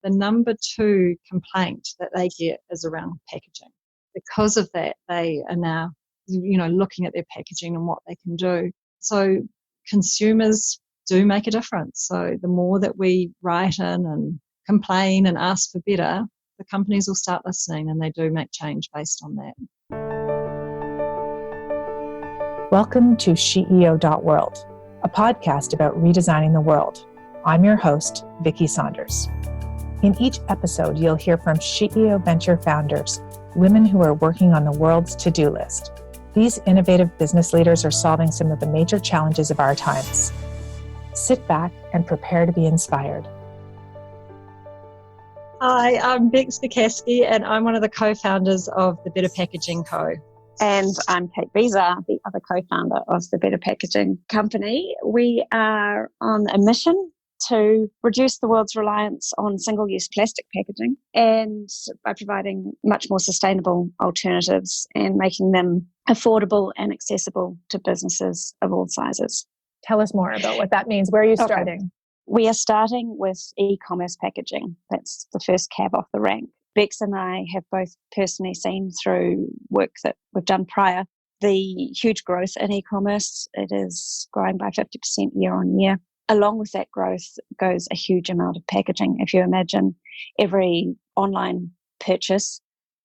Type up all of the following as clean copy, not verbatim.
the number 2 complaint that they get is around packaging. Because of that, they are now, looking at their packaging and what they can do. So consumers do make a difference. So the more that we write in and complain and ask for better, the companies will start listening, and they do make change based on that. Welcome to SheEO.world, a podcast about redesigning the world. I'm your host, Vicki Saunders. In each episode, you'll hear from SheEO venture founders, women who are working on the world's to-do list. These innovative business leaders are solving some of the major challenges of our times. Sit back and prepare to be inspired. Hi, I'm Bex Percasky, and I'm one of the co-founders of the Better Packaging Co. And I'm Kate Bezar, the other co-founder of the Better Packaging Company. We are on a mission to reduce the world's reliance on single-use plastic packaging, and by providing much more sustainable alternatives and making them affordable and accessible to businesses of all sizes. Tell us more about what that means. Where are you starting? We are starting with e-commerce packaging. That's the first cab off the rank. Bex and I have both personally seen through work that we've done prior the huge growth in e-commerce. It is growing by 50% year on year. Along with that growth goes a huge amount of packaging. If you imagine every online purchase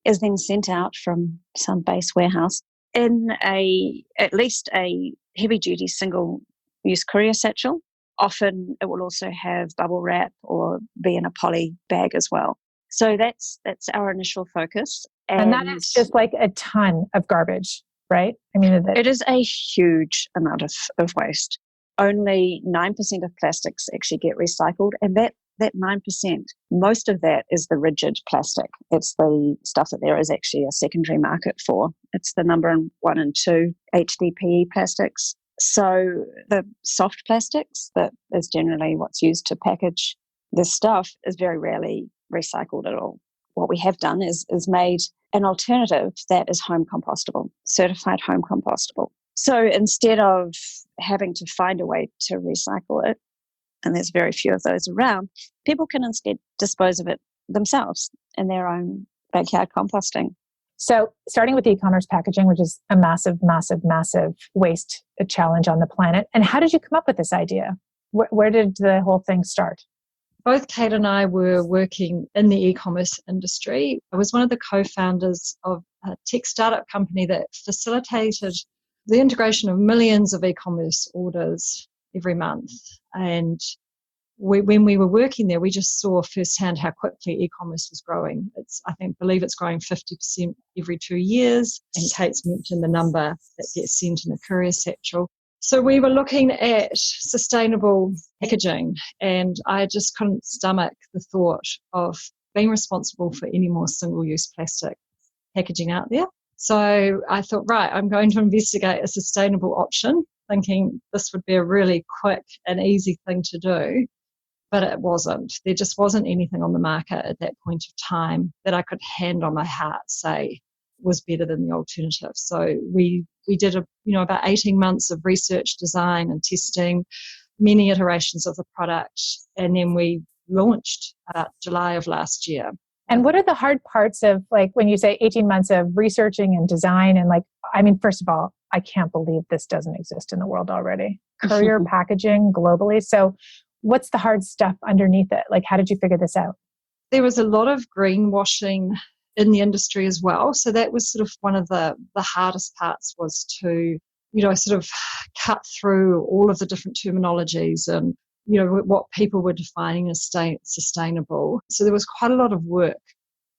is then sent out from some base warehouse in at least a heavy-duty single-use courier satchel. Often it will also have bubble wrap or be in a poly bag as well. So that's our initial focus. And that is just like a ton of garbage, right? I mean, it is a huge amount of waste. Only 9% of plastics actually get recycled. And that 9%, most of that is the rigid plastic. It's the stuff that there is actually a secondary market for. It's the number 1 and 2 HDPE plastics. So the soft plastics, that is generally what's used to package this stuff, is very rarely recycled at all. What we have done is made an alternative that is home compostable, certified home compostable. So instead of having to find a way to recycle it, and there's very few of those around, people can instead dispose of it themselves in their own backyard composting. So starting with e-commerce packaging, which is a massive, massive, massive waste challenge on the planet. And how did you come up with this idea? Where did the whole thing start? Both Kate and I were working in the e-commerce industry. I was one of the co-founders of a tech startup company that facilitated the integration of millions of e-commerce orders every month. And when we were working there, we just saw firsthand how quickly e-commerce was growing. I believe it's growing 50% every 2 years. And Kate's mentioned the number that gets sent in a courier satchel. So we were looking at sustainable packaging, and I just couldn't stomach the thought of being responsible for any more single-use plastic packaging out there. So I thought, right, I'm going to investigate a sustainable option, thinking this would be a really quick and easy thing to do. But it wasn't. There just wasn't anything on the market at that point of time that I could hand on my heart say was better than the alternative. So we did about 18 months of research, design and testing, many iterations of the product, and then we launched about July of last year. And what are the hard parts of, like, when you say 18 months of researching and design and first of all, I can't believe this doesn't exist in the world already. Courier packaging globally. So what's the hard stuff underneath it? Like, how did you figure this out? There was a lot of greenwashing in the industry as well. So that was sort of one of the hardest parts, was to, sort of cut through all of the different terminologies and, what people were defining as sustainable. So there was quite a lot of work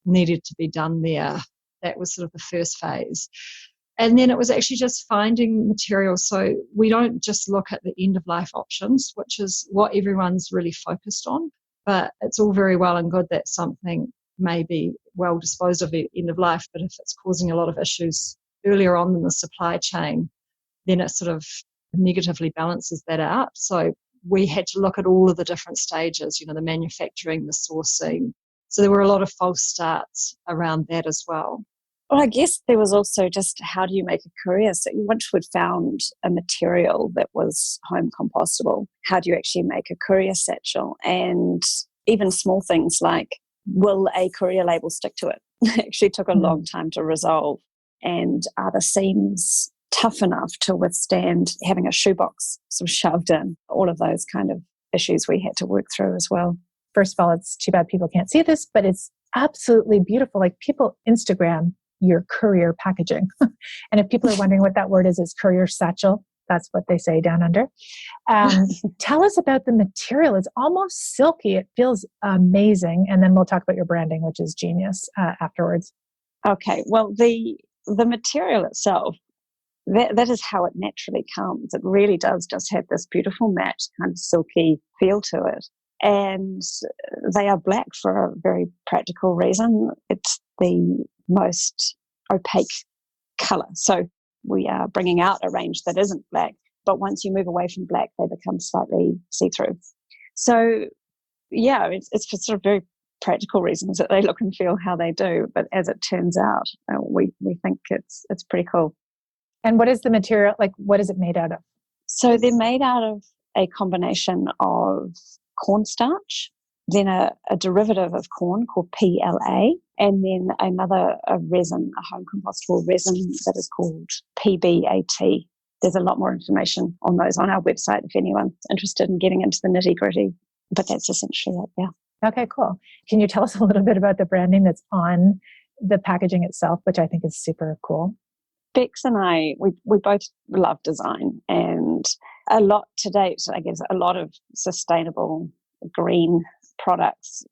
needed to be done there. That was sort of the first phase. And then it was actually just finding materials. So we don't just look at the end-of-life options, which is what everyone's really focused on. But it's all very well and good that something may be well disposed of at end of life, but if it's causing a lot of issues earlier on in the supply chain, then it sort of negatively balances that out. So we had to look at all of the different stages, the manufacturing, the sourcing. So there were a lot of false starts around that as well. Well, I guess there was also just, how do you make a courier? So once you had found a material that was home compostable, how do you actually make a courier satchel? And even small things like, will a courier label stick to it? Actually took a long time to resolve. And are the seams tough enough to withstand having a shoebox sort of shoved in? All of those kind of issues we had to work through as well. First of all, it's too bad people can't see this, but it's absolutely beautiful. Like, people Instagram your courier packaging. And if people are wondering what that word is, it's courier satchel. That's what they say down under. Tell us about the material. It's almost silky. It feels amazing. And then we'll talk about your branding, which is genius, afterwards. Okay. Well, the material itself, that is how it naturally comes. It really does just have this beautiful matte kind of silky feel to it. And they are black for a very practical reason. It's the most opaque color. So we are bringing out a range that isn't black, but once you move away from black, they become slightly see-through. So yeah, it's for sort of very practical reasons that they look and feel how they do. But as it turns out, we think it's pretty cool. And what is the material, like, what is it made out of? So they're made out of a combination of cornstarch, then a derivative of corn called PLA, and then a resin, a home compostable resin that is called PBAT. There's a lot more information on those on our website if anyone's interested in getting into the nitty-gritty, but that's essentially it, yeah. Okay, cool. Can you tell us a little bit about the branding that's on the packaging itself, which I think is super cool? Bex and I, we both love design, and a lot to date, I guess, a lot of sustainable green products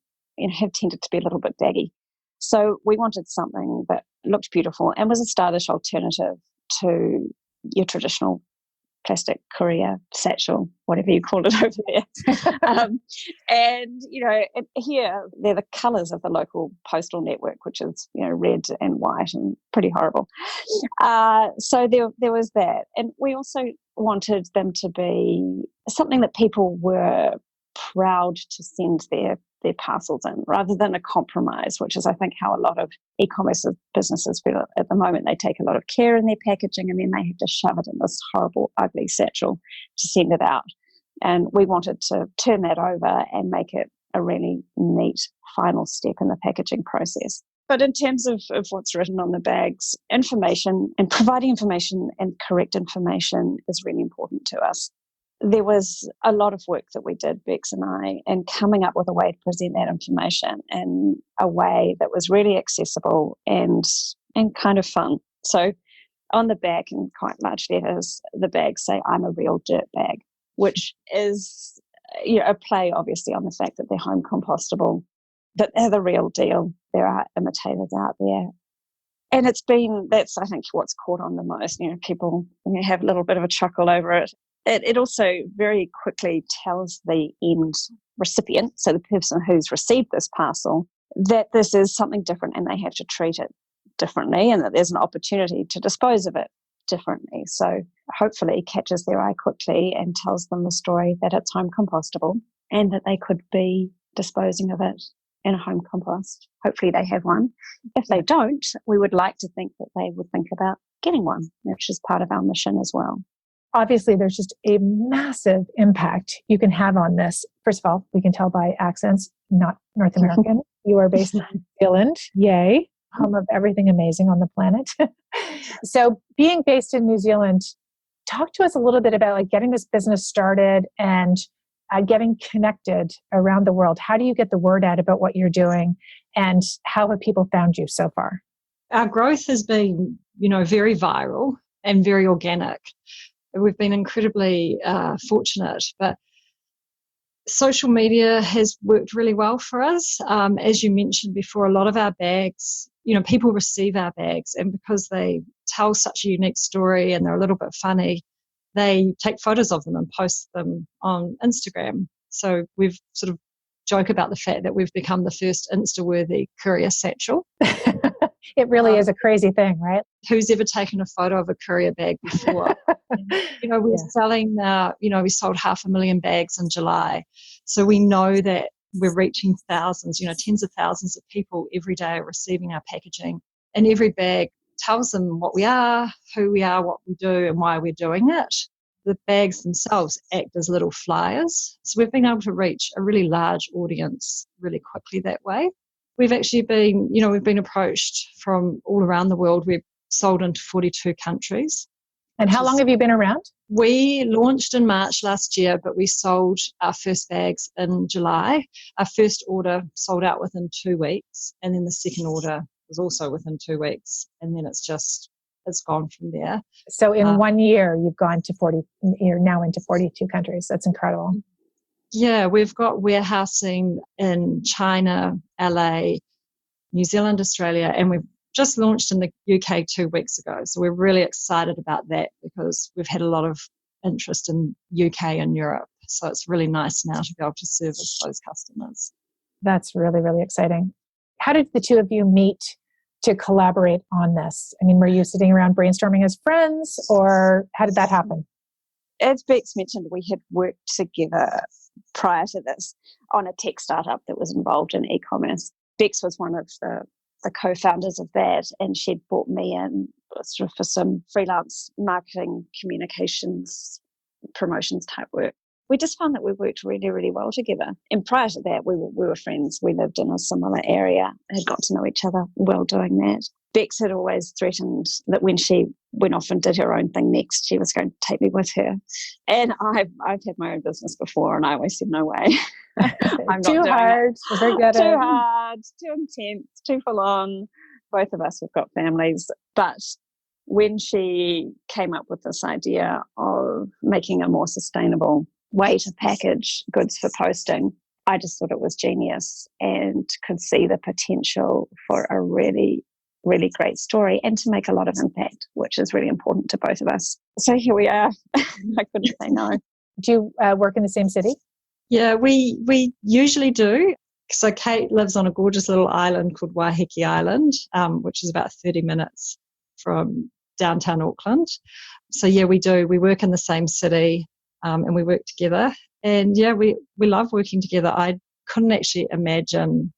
have tended to be a little bit daggy. So we wanted something that looked beautiful and was a stylish alternative to your traditional plastic courier satchel, whatever you call it over there. And here they're the colours of the local postal network, which is red and white and pretty horrible. So there was that, and we also wanted them to be something that people were proud to send their parcels in, rather than a compromise, which is, I think, how a lot of e-commerce businesses feel at the moment. They take a lot of care in their packaging, and then they have to shove it in this horrible, ugly satchel to send it out. And we wanted to turn that over and make it a really neat final step in the packaging process. But in terms of what's written on the bags, information and providing information and correct information is really important to us. There was a lot of work that we did, Bex and I, in coming up with a way to present that information in a way that was really accessible and kind of fun. So on the back, in quite large letters, the bags say, "I'm a real dirt bag," which is a play, obviously, on the fact that they're home compostable, but they're the real deal. There are imitators out there. And that's, I think, what's caught on the most. People have a little bit of a chuckle over it. It also very quickly tells the end recipient, so the person who's received this parcel, that this is something different and they have to treat it differently, and that there's an opportunity to dispose of it differently. So hopefully catches their eye quickly and tells them the story that it's home compostable and that they could be disposing of it in a home compost. Hopefully they have one. If they don't, we would like to think that they would think about getting one, which is part of our mission as well. Obviously, there's just a massive impact you can have on this. First of all, we can tell by accents, not North American. You are based in New Zealand. Yay. Home of everything amazing on the planet. So being based in New Zealand, talk to us a little bit about getting this business started and getting connected around the world. How do you get the word out about what you're doing, and how have people found you so far? Our growth has been, very viral and very organic. We've been incredibly fortunate, but social media has worked really well for us. As you mentioned before, a lot of our bags, people receive our bags, and because they tell such a unique story and they're a little bit funny, they take photos of them and post them on Instagram. So we've sort of joke about the fact that we've become the first Insta-worthy courier satchel. It really is a crazy thing, right? Who's ever taken a photo of a courier bag before? We're selling now, we sold 500,000 bags in July. So we know that we're reaching thousands, tens of thousands of people every day are receiving our packaging. And every bag tells them what we are, who we are, what we do, and why we're doing it. the bags themselves act as little flyers. So we've been able to reach a really large audience really quickly that way. We've actually been, we've been approached from all around the world. We've sold into 42 countries. And how long have you been around? We launched in March last year, but we sold our first bags in July. Our first order sold out within 2 weeks, and then the second order was also within 2 weeks, and then it's gone from there. So in 1 year, you're now into 42 countries. That's incredible. Yeah, we've got warehousing in China, LA, New Zealand, Australia, and we've just launched in the UK 2 weeks ago. So we're really excited about that because we've had a lot of interest in UK and Europe. So it's really nice now to be able to service those customers. That's really, really exciting. How did the two of you meet to collaborate on this? I mean, were you sitting around brainstorming as friends, or how did that happen? As Bex mentioned, we had worked together prior to this on a tech startup that was involved in e-commerce. Bex was one of the co-founders of that, and she'd brought me in sort of for some freelance marketing, communications, promotions type work. We just found that we worked really, really well together. And prior to that, we were friends. We lived in a similar area, had got to know each other well doing that. Bex had always threatened that when she went off and did her own thing next, she was going to take me with her. And I've had my own business before, and I always said, no way. I'm too hard. Too hard, too intense, too full on. Both of us have got families. But when she came up with this idea of making a more sustainable way to package goods for posting, I just thought it was genius and could see the potential for a really, really great story and to make a lot of impact, which is really important to both of us. So here we are. I couldn't say no. Do you work in the same city? Yeah, we usually do. So Kate lives on a gorgeous little island called Waiheke Island, which is about 30 minutes from downtown Auckland. So yeah, we do. We work in the same city, and we work together. And yeah, we love working together. I couldn't actually imagine,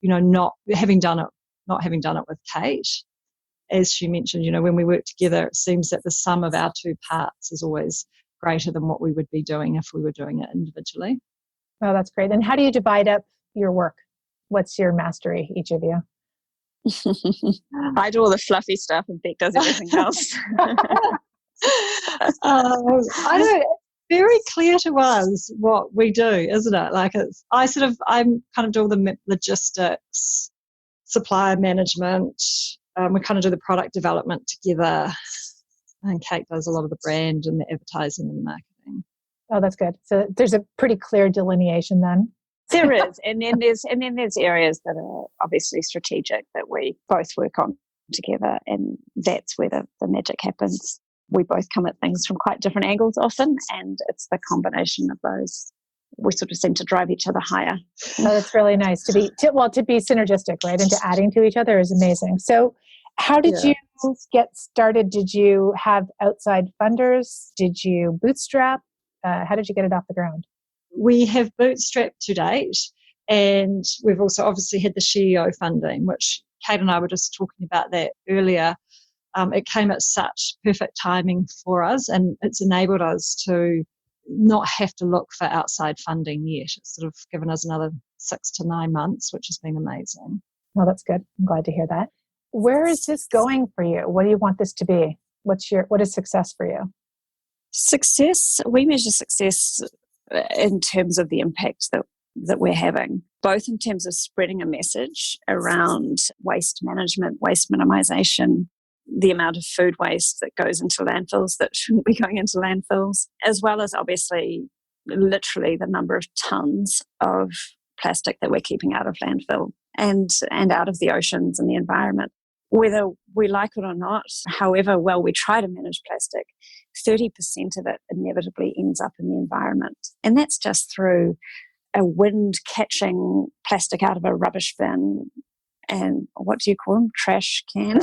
not having done it with Kate. As she mentioned, when we work together, it seems that the sum of our two parts is always greater than what we would be doing if we were doing it individually. Oh, that's great. And how do you divide up your work? What's your mastery, each of you? I do all the fluffy stuff and Beck does everything else. I don't. Very clear to us what we do, isn't it? Like I'm kind of do all the logistics, supplier management. We kind of do the product development together, and Kate does a lot of the brand and the advertising and the marketing. Oh, that's good. So there's a pretty clear delineation then. There is, and then there's areas that are obviously strategic that we both work on together, and that's where the magic happens. We both come at things from quite different angles often, and it's the combination of those. We sort of seem to drive each other higher. Oh, that's really nice to be synergistic, right? And to adding to each other is amazing. So how did you get started? Did you have outside funders? Did you bootstrap? How did you get it off the ground? We have bootstrapped to date, and we've also obviously had the SheEO funding, which Kate and I were just talking about that earlier. It came at such perfect timing for us, and it's enabled us to not have to look for outside funding yet. It's sort of given us another 6 to 9 months, which has been amazing. Well, that's good. I'm glad to hear that. Where is this going for you? What do you want this to be? What is success for you? Success, we measure success in terms of the impact that we're having, both in terms of spreading a message around waste management, waste minimization, the amount of food waste that goes into landfills that shouldn't be going into landfills, as well as obviously literally the number of tons of plastic that we're keeping out of landfill and out of the oceans and the environment. Whether we like it or not, however well we try to manage plastic, 30% of it inevitably ends up in the environment. And that's just through a wind catching plastic out of a rubbish bin and what do you call them? Trash can.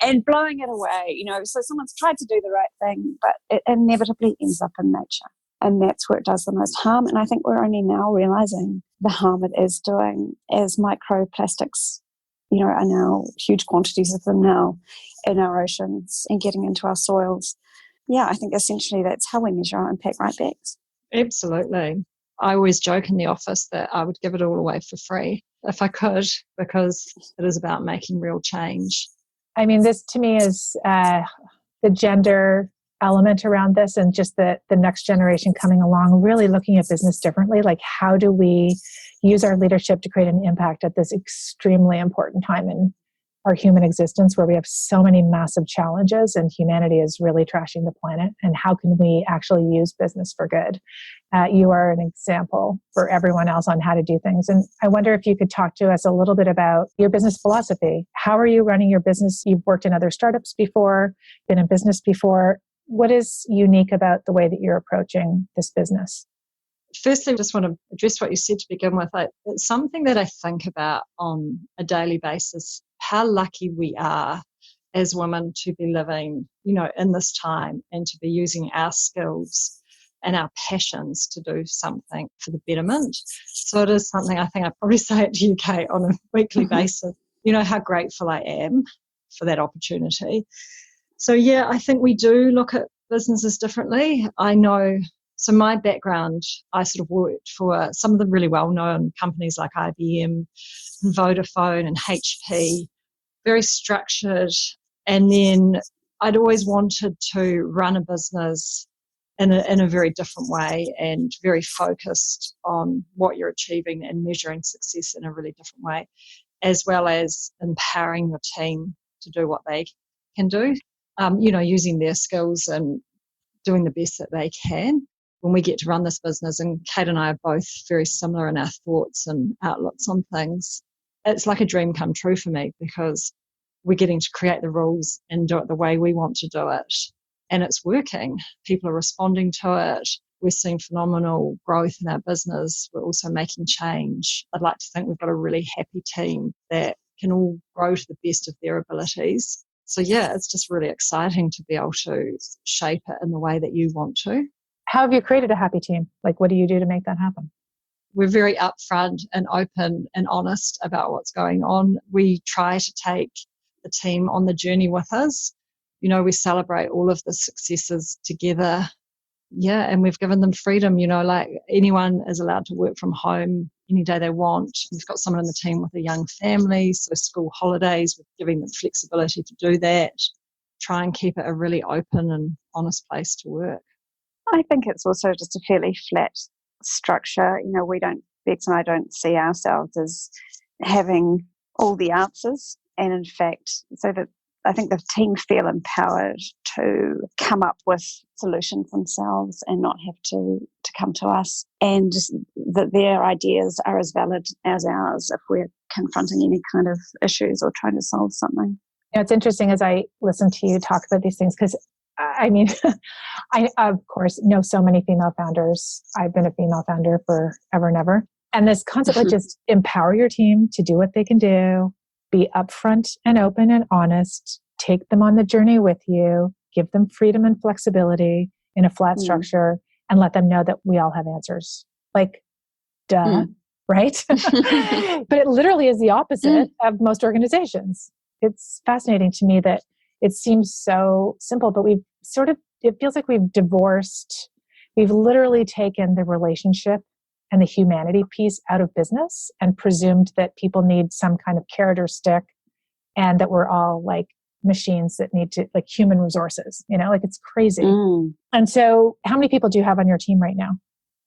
and blowing it away. So someone's tried to do the right thing, but it inevitably ends up in nature. And that's where it does the most harm. And I think we're only now realizing the harm it is doing as microplastics, are now huge quantities of them now in our oceans and getting into our soils. yeah, I think essentially that's how we measure our impact right back. Absolutely. I always joke in the office that I would give it all away for free if I could, because it is about making real change. I mean, this to me is the gender element around this, and just the next generation coming along, really looking at business differently. Like, how do we use our leadership to create an impact at this extremely important time in our human existence, where we have so many massive challenges and humanity is really trashing the planet? And how can we actually use business for good? You are an example for everyone else on how to do things. And I wonder if you could talk to us a little bit about your business philosophy. How are you running your business? You've worked in other startups before, been in business before. What is unique about the way that you're approaching this business? Firstly, I just want to address what you said to begin with. It's something that I think about on a daily basis, how lucky we are as women to be living, in this time and to be using our skills and our passions to do something for the betterment. So it is something I think I probably say it to you, Kate, on a weekly basis. How grateful I am for that opportunity. So yeah, I think we do look at businesses differently. I know, so my background, I sort of worked for some of the really well-known companies like IBM, and Vodafone and HP, very structured. And then I'd always wanted to run a business in a very different way and very focused on what you're achieving and measuring success in a really different way, as well as empowering your team to do what they can do, using their skills and doing the best that they can. When we get to run this business, and Kate and I are both very similar in our thoughts and outlooks on things, it's like a dream come true for me, because we're getting to create the rules and do it the way we want to do it. And it's working. People are responding to it. We're seeing phenomenal growth in our business. We're also making change. I'd like to think we've got a really happy team that can all grow to the best of their abilities. So yeah, it's just really exciting to be able to shape it in the way that you want to. How have you created a happy team? Like, what do you do to make that happen? We're very upfront and open and honest about what's going on. We try to take the team on the journey with us. We celebrate all of the successes together. Yeah, and we've given them freedom, like anyone is allowed to work from home any day they want. We've got someone in the team with a young family, so school holidays, we're giving them flexibility to do that. Try and keep it a really open and honest place to work. I think it's also just a fairly flat structure. Bex and I don't see ourselves as having all the answers. And in fact, so that I think the team feel empowered to come up with solutions themselves and not have to come to us, and that their ideas are as valid as ours if we're confronting any kind of issues or trying to solve something. It's interesting as I listen to you talk about these things, because I mean, I, of course, know so many female founders. I've been a female founder forever and ever. And this concept of just empower your team to do what they can do, be upfront and open and honest, take them on the journey with you, give them freedom and flexibility in a flat structure, and let them know that we all have answers. Like, duh, right? But it literally is the opposite of most organizations. It's fascinating to me that it seems so simple, but it feels like we've literally taken the relationship and the humanity piece out of business and presumed that people need some kind of carrot or stick, and that we're all like machines that need to, like, human resources, like, it's crazy. And so how many people do you have on your team right now?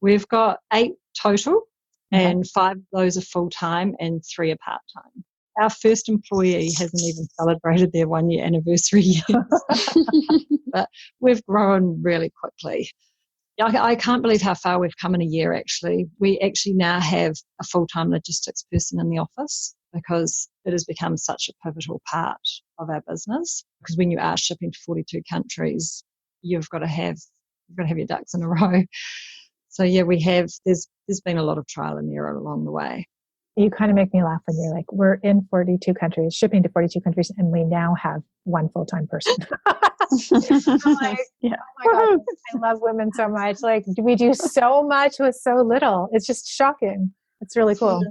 We've got 8 total, and 5 of those are full-time and 3 are part-time. Our first employee hasn't even celebrated their 1-year anniversary yet, but we've grown really quickly. I can't believe how far we've come in a year, actually. We actually now have a full-time logistics person in the office, because it has become such a pivotal part of our business. Because when you are shipping to 42 countries, you've got to have your ducks in a row. So yeah, there's been a lot of trial and error along the way. You kind of make me laugh when you're like, we're in 42 countries, shipping to 42 countries, and we now have 1 full-time person. I'm like, oh my God, I love women so much. Like, we do so much with so little. It's just shocking. It's really cool.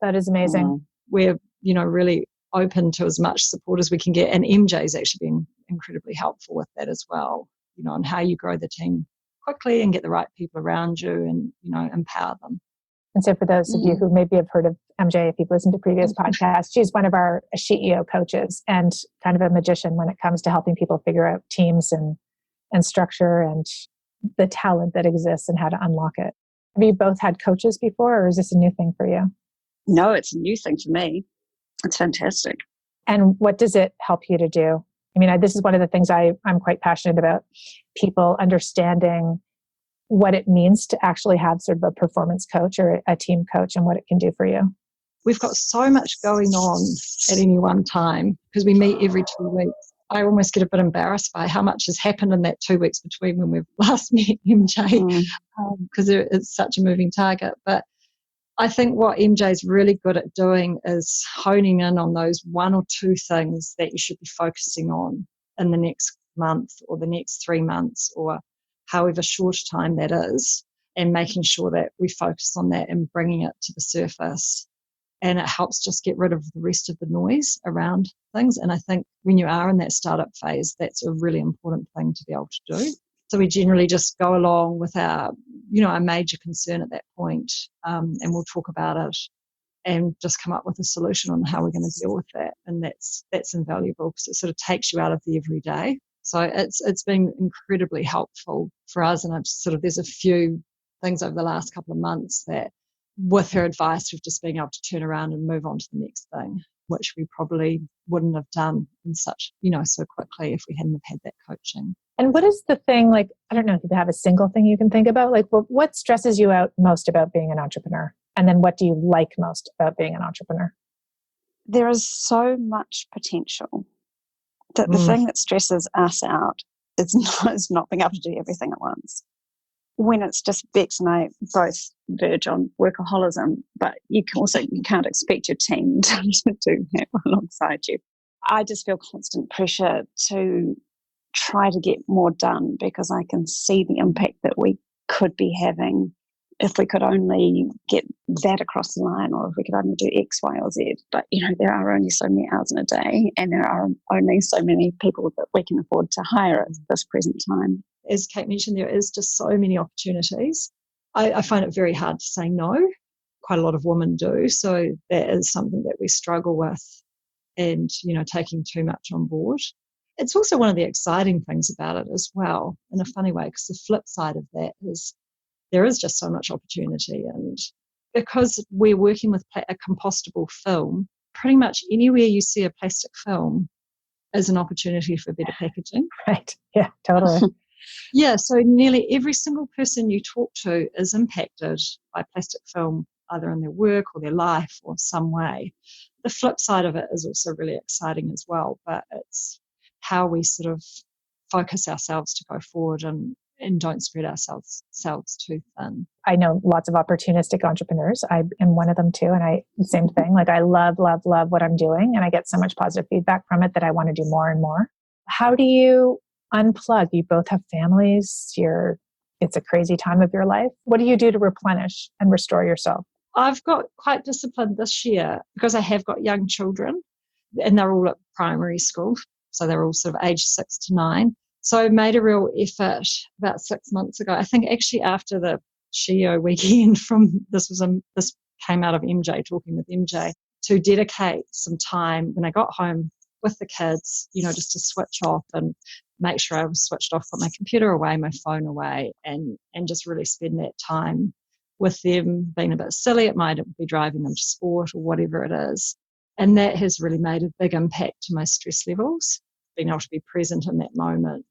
That is amazing. We're, really open to as much support as we can get. And MJ's actually been incredibly helpful with that as well. on how you grow the team quickly and get the right people around you and, empower them. And so for those of you who maybe have heard of MJ, if you've listened to previous podcasts, she's one of our CEO coaches and kind of a magician when it comes to helping people figure out teams and structure and the talent that exists and how to unlock it. Have you both had coaches before, or is this a new thing for you? No, it's a new thing for me. It's fantastic. And what does it help you to do? I mean, this is one of the things I'm quite passionate about, people understanding what it means to actually have sort of a performance coach or a team coach and what it can do for you. We've got so much going on at any one time because we meet every 2 weeks. I almost get a bit embarrassed by how much has happened in that 2 weeks between when we've last met MJ because it's such a moving target. But I think what MJ's really good at doing is honing in on those 1 or 2 things that you should be focusing on in the next month or the next 3 months or however short a time that is, and making sure that we focus on that and bringing it to the surface. And it helps just get rid of the rest of the noise around things. And I think when you are in that startup phase, that's a really important thing to be able to do. So we generally just go along with our major concern at that point, and we'll talk about it and just come up with a solution on how we're going to deal with that. And that's invaluable because it sort of takes you out of the everyday. So it's been incredibly helpful for us. And there's a few things over the last couple of months that with her advice, we've just been able to turn around and move on to the next thing, which we probably wouldn't have done in such, so quickly if we hadn't have had that coaching. And what is the thing, I don't know if you have a single thing you can think about, what stresses you out most about being an entrepreneur? And then what do you like most about being an entrepreneur? There is so much potential that the thing that stresses us out is not being able to do everything at once. When it's just Bex and I both verge on workaholism, but you can't expect your team to do that alongside you. I just feel constant pressure to try to get more done because I can see the impact that we could be having if we could only get that across the line, or if we could only do X, Y, or Z. But, there are only so many hours in a day, and there are only so many people that we can afford to hire at this present time. As Kate mentioned, there is just so many opportunities. I find it very hard to say no. Quite a lot of women do. So that is something that we struggle with and, taking too much on board. It's also one of the exciting things about it as well, in a funny way, because the flip side of that is there is just so much opportunity. And because we're working with a compostable film, pretty much anywhere you see a plastic film is an opportunity for better packaging. Right. Yeah, totally. Yeah, so nearly every single person you talk to is impacted by plastic film, either in their work or their life or some way. The flip side of it is also really exciting as well, but it's how we sort of focus ourselves to go forward and don't spread ourselves too thin. I know lots of opportunistic entrepreneurs. I am one of them too. And same thing, I love, love, love what I'm doing. And I get so much positive feedback from it that I want to do more and more. How do you unplug? You both have families. It's a crazy time of your life. What do you do to replenish and restore yourself? I've got quite disciplined this year because I have got young children and they're all at primary school. So they're all sort of age 6 to 9. So I made a real effort about 6 months ago. I think actually after the CEO weekend this came out of MJ, talking with MJ, to dedicate some time when I got home with the kids, just to switch off and make sure I was switched off, put my computer away, my phone away, and just really spend that time with them. Being a bit silly, it might be driving them to sport or whatever it is. And that has really made a big impact to my stress levels, being able to be present in that moment.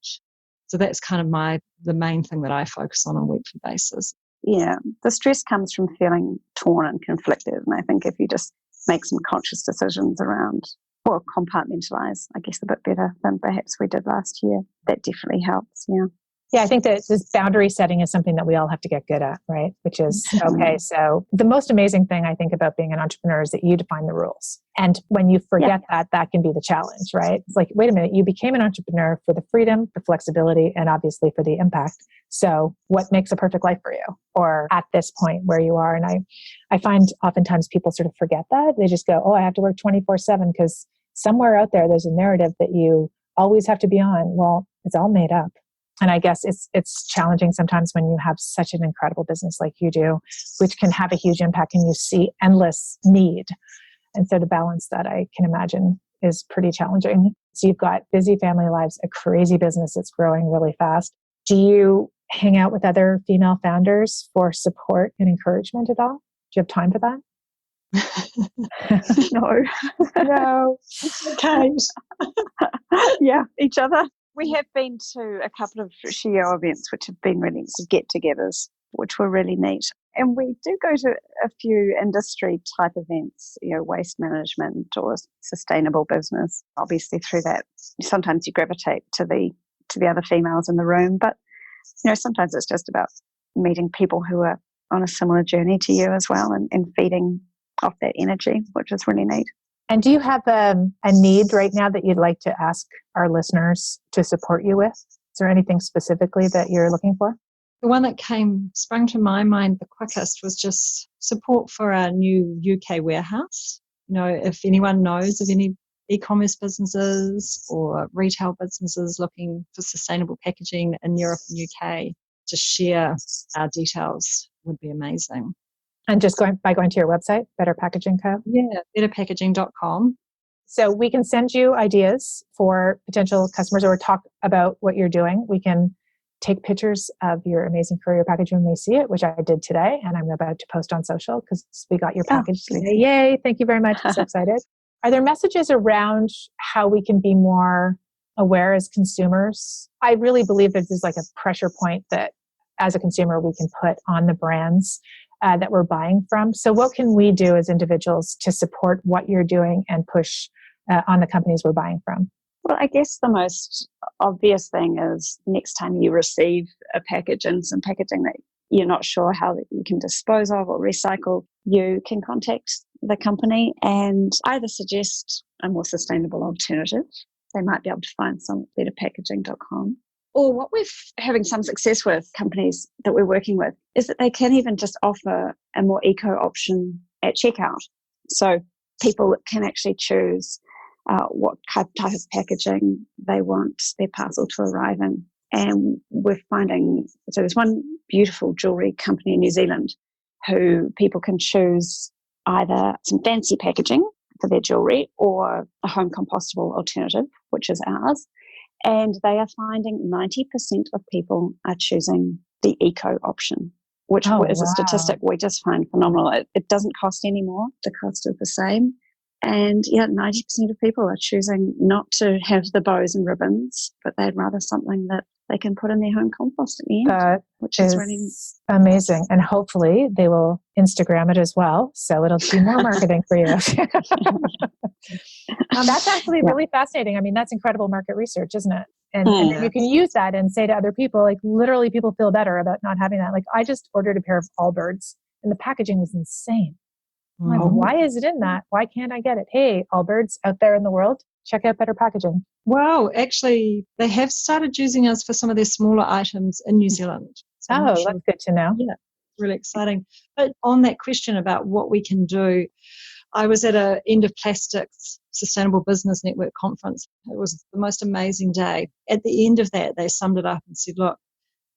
So that's kind of the main thing that I focus on a weekly basis. Yeah, the stress comes from feeling torn and conflicted. And I think if you just make some conscious decisions around, or compartmentalize, I guess, a bit better than perhaps we did last year, that definitely helps. Yeah. Yeah, I think that this boundary setting is something that we all have to get good at, right? Which is, okay, so the most amazing thing I think about being an entrepreneur is that you define the rules. And when you forget that can be the challenge, right? It's like, wait a minute, you became an entrepreneur for the freedom, the flexibility, and obviously for the impact. So what makes a perfect life for you? Or at this point where you are? And I find oftentimes people sort of forget that. They just go, I have to work 24/7 because somewhere out there's a narrative that you always have to be on. Well, it's all made up. And I guess it's challenging sometimes when you have such an incredible business like you do, which can have a huge impact and you see endless need. And so to balance that, I can imagine is pretty challenging. So you've got busy family lives, a crazy business that's growing really fast. Do you hang out with other female founders for support and encouragement at all? Do you have time for that? No. No. Okay. Yeah, each other. We have been to a couple of SHEO events, which have been really get-togethers, which were really neat. And we do go to a few industry type events, waste management or sustainable business. Obviously, through that, sometimes you gravitate to the other females in the room, but sometimes it's just about meeting people who are on a similar journey to you as well, and feeding off that energy, which is really neat. And do you have a need right now that you'd like to ask our listeners to support you with? Is there anything specifically that you're looking for? The one that sprung to my mind the quickest was just support for our new UK warehouse. If anyone knows of any e-commerce businesses or retail businesses looking for sustainable packaging in Europe and UK, to share our details would be amazing. And just going to your website, Better Packaging Co? Yeah, betterpackaging.com. So we can send you ideas for potential customers or talk about what you're doing. We can take pictures of your amazing courier package when we see it, which I did today, and I'm about to post on social because we got your package today. Yay, thank you very much. I'm so excited. Are there messages around how we can be more aware as consumers? I really believe that there's like a pressure point that as a consumer we can put on the brands that we're buying from. So what can we do as individuals to support what you're doing and push on the companies we're buying from? Well, I guess the most obvious thing is next time you receive a package and some packaging that you're not sure how that you can dispose of or recycle, you can contact the company and either suggest a more sustainable alternative. They might be able to find some at betterpackaging.com. Or what we're having some success with companies that we're working with is that they can even just offer a more eco option at checkout. So people can actually choose what type of packaging they want their parcel to arrive in. And we're finding, so there's one beautiful jewellery company in New Zealand who people can choose either some fancy packaging for their jewellery or a home compostable alternative, which is ours. And they are finding 90% of people are choosing the eco option, which is a statistic we just find phenomenal. It doesn't cost any more. The cost is the same. And 90% of people are choosing not to have the bows and ribbons, but they'd rather something that they can put in their home compost at the end, which is really amazing. And hopefully they will Instagram it as well. So it'll be more marketing for you. That's actually really fascinating. I mean, that's incredible market research, isn't it? And you can use that and say to other people, like literally people feel better about not having that. Like I just ordered a pair of Allbirds and the packaging was insane. Like, why is it in that? Why can't I get it? Hey, Allbirds out there in the world, check out Better Packaging. Wow, actually, they have started using us for some of their smaller items in New Zealand. So that's good to know. Yeah, really exciting. But on that question about what we can do, I was at a End of Plastics Sustainable Business Network conference. It was the most amazing day. At the end of that, they summed it up and said, look,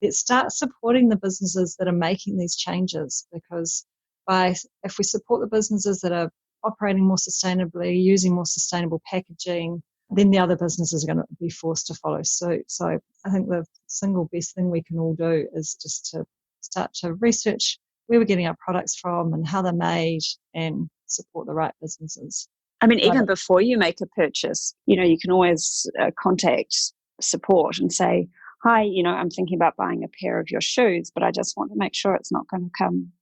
let's start supporting the businesses that are making these changes, because if we support the businesses that are operating more sustainably, using more sustainable packaging, then the other businesses are going to be forced to follow suit. So I think the single best thing we can all do is just to start to research where we're getting our products from and how they're made and support the right businesses. I mean, even before you make a purchase, you can always contact support and say, hi, I'm thinking about buying a pair of your shoes, but I just want to make sure it's not going to come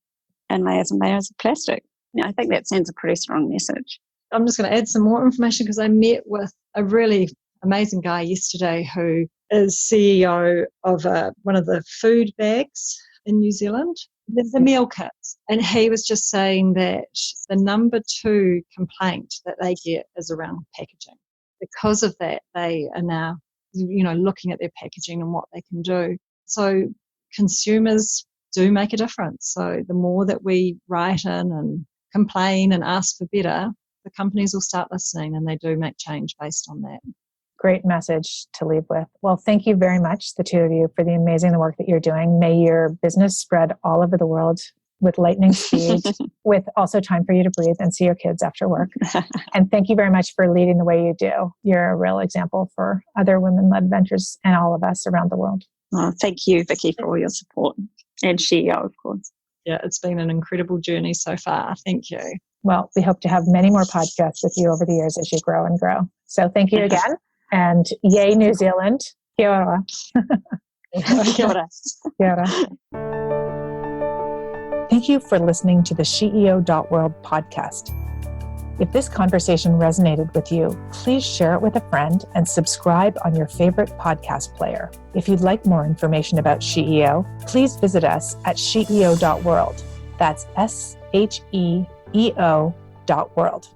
in layers and layers of plastic. I think that sends a pretty strong message. I'm just going to add some more information because I met with a really amazing guy yesterday who is CEO of one of the food bags in New Zealand, the meal kits. And he was just saying that the number 2 complaint that they get is around packaging. Because of that, they are now, looking at their packaging and what they can do. So consumers do make a difference. So the more that we write in and complain and ask for better, the companies will start listening and they do make change based on that. great message to leave with. Well, thank you very much, the two of you, for the amazing work that you're doing. May your business spread all over the world with lightning speed, with also time for you to breathe and see your kids after work. And thank you very much for leading the way you do. You're a real example for other women-led ventures and all of us around the world. Oh, thank you, Vicky, for all your support. And CEO, of course. Yeah, it's been an incredible journey so far. Thank you. Well, we hope to have many more podcasts with you over the years as you grow and grow. So thank you again. And yay, New Zealand. Kia ora. Kia ora. Kia ora. Thank you for listening to the CEO.world podcast. If this conversation resonated with you, please share it with a friend and subscribe on your favorite podcast player. If you'd like more information about SheEO, please visit us at sheo.world. That's SHEEO.world.